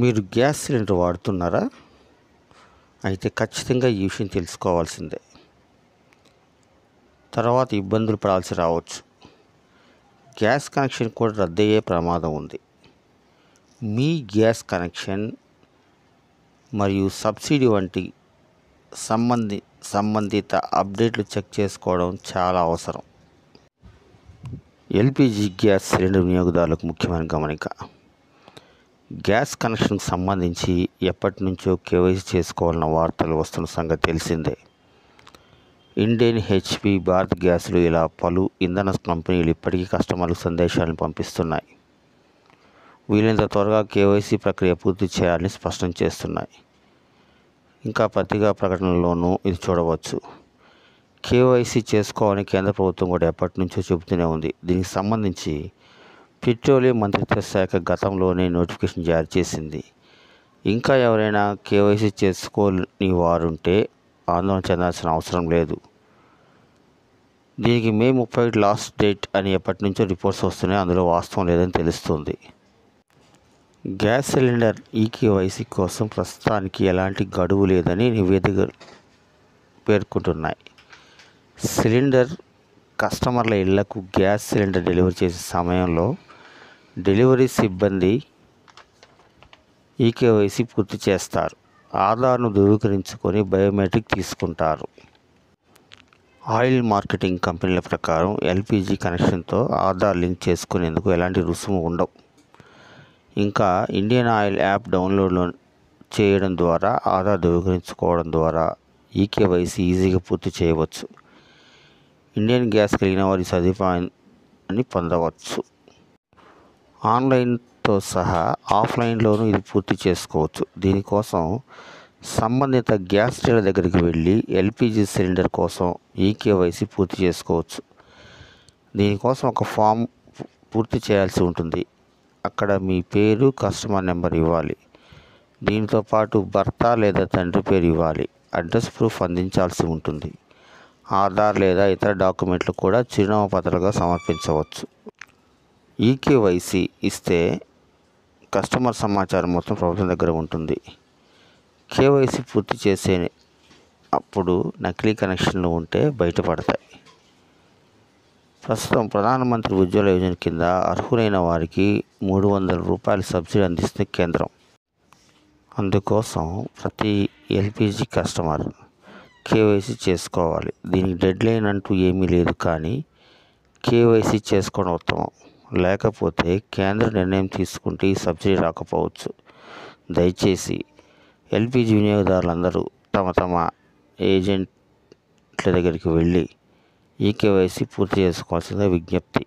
మీరు gas cylinder వాడుతున్నారా? అయితే ఖచ్చితంగా ఈ విషయం తెలుసుకోవాల్సిందే. తర్వాత ఇబ్బందులు పడాల్సి రావచ్చు. గ్యాస్ కనెక్షన్ కూడా రద్దయ్యే ప్రమాదం ఉంది. మీ గ్యాస్ కనెక్షన్ మరియు సబ్సిడీ వంటి సంబంధిత అప్డేట్లు చెక్ చేసుకోవడం చాలా అవసరం. ఎల్పిజి గ్యాస్ సిలిండర్ వినియోగదారులకు ముఖ్యమైన గమనిక. గ్యాస్ కనెక్షన్కు సంబంధించి ఎప్పటి నుంచో కేవైసీ చేసుకోవాలన్న వార్తలు వస్తున్న సంగతి తెలిసిందే. ఇండేన్, హెచ్పి, భారత్ గ్యాసులు ఇలా పలు ఇంధన కంపెనీలు ఇప్పటికీ కస్టమర్లకు సందేశాలను పంపిస్తున్నాయి. వీలైనంత త్వరగా కేవైసీ ప్రక్రియ పూర్తి చేయాలని స్పష్టం చేస్తున్నాయి. ఇంకా పత్రికా ప్రకటనలోనూ ఇది చూడవచ్చు. కేవైసీ చేసుకోవాలని కేంద్ర ప్రభుత్వం కూడా ఎప్పటి నుంచో చెబుతూనే ఉంది. దీనికి సంబంధించి పెట్రోలియం మంత్రిత్వ శాఖ గతంలోనే నోటిఫికేషన్ జారీ చేసింది. ఇంకా ఎవరైనా కేవైసీ చేసుకోని వారుంటే ఆందోళన చెందాల్సిన అవసరం లేదు. దీనికి మే 31 లాస్ట్ డేట్ అని ఎప్పటి నుంచో రిపోర్ట్స్ వస్తున్నాయి. అందులో వాస్తవం లేదని తెలుస్తుంది. గ్యాస్ సిలిండర్ ఈకేవైసీ కోసం ప్రస్తుతానికి ఎలాంటి గడువు లేదని నివేదికలు పేర్కొంటున్నాయి. సిలిండర్ కస్టమర్ల ఇళ్లకు గ్యాస్ సిలిండర్ డెలివరీ చేసే సమయంలో డెలివరీ సిబ్బంది ఈకేవైసీ పూర్తి చేస్తారు. ఆధార్ను ధృవీకరించుకొని బయోమెట్రిక్ తీసుకుంటారు. ఆయిల్ మార్కెటింగ్ కంపెనీల ప్రకారం ఎల్పిజి కనెక్షన్తో ఆధార్ లింక్ చేసుకునేందుకు ఎలాంటి రుసుము ఉండవు. ఇంకా ఇండియన్ ఆయిల్ యాప్ డౌన్లోడ్ చేయడం ద్వారా ఆధార్ ధృవీకరించుకోవడం ద్వారా ఈకేవైసీ ఈజీగా పూర్తి చేయవచ్చు. ఇండియన్ గ్యాస్ కలిగిన వారి సదుపాయాన్ని పొందవచ్చు. ఆన్లైన్తో సహా ఆఫ్లైన్లోనూ ఇది పూర్తి చేసుకోవచ్చు. దీనికోసం సంబంధిత గ్యాస్ డీలర్ దగ్గరికి వెళ్ళి ఎల్పిజి సిలిండర్ కోసం ఈకేవైసీ పూర్తి చేసుకోవచ్చు. దీనికోసం ఒక ఫామ్ పూర్తి చేయాల్సి ఉంటుంది. అక్కడ మీ పేరు, కస్టమర్ నెంబర్ ఇవ్వాలి. దీంతో పాటు భర్త లేదా తండ్రి పేరు ఇవ్వాలి. అడ్రస్ ప్రూఫ్ అందించాల్సి ఉంటుంది. ఆధార్ లేదా ఇతర డాక్యుమెంట్లు కూడా చిరునామా పత్రాలుగా సమర్పించవచ్చు. ఈకేవైసీ ఇస్తే కస్టమర్ సమాచారం మొత్తం ప్రభుత్వం దగ్గర ఉంటుంది. కేవైసీ పూర్తి చేసే అప్పుడు నకిలీ కనెక్షన్లు ఉంటే బయటపడతాయి. ప్రస్తుతం ప్రధానమంత్రి ఉజ్వల యోజన కింద అర్హులైన వారికి ₹300 సబ్సిడీ అందిస్తుంది కేంద్రం. అందుకోసం ప్రతి ఎల్పిజి కస్టమర్ కేవైసీ చేసుకోవాలి. దీనికి డెడ్ లైన్ అంటూ ఏమీ లేదు, కానీ కేవైసీ చేసుకోవడం ఉత్తమం. లేకపోతే కేంద్ర నిర్ణయం తీసుకుంటే ఈ సబ్సిడీ రాకపోవచ్చు. దయచేసి ఎల్పిజి వినియోగదారులందరూ తమ ఏజెంట్ల దగ్గరికి వెళ్ళి ఈకేవైసీ పూర్తి చేసుకోవాల్సిన విజ్ఞప్తి.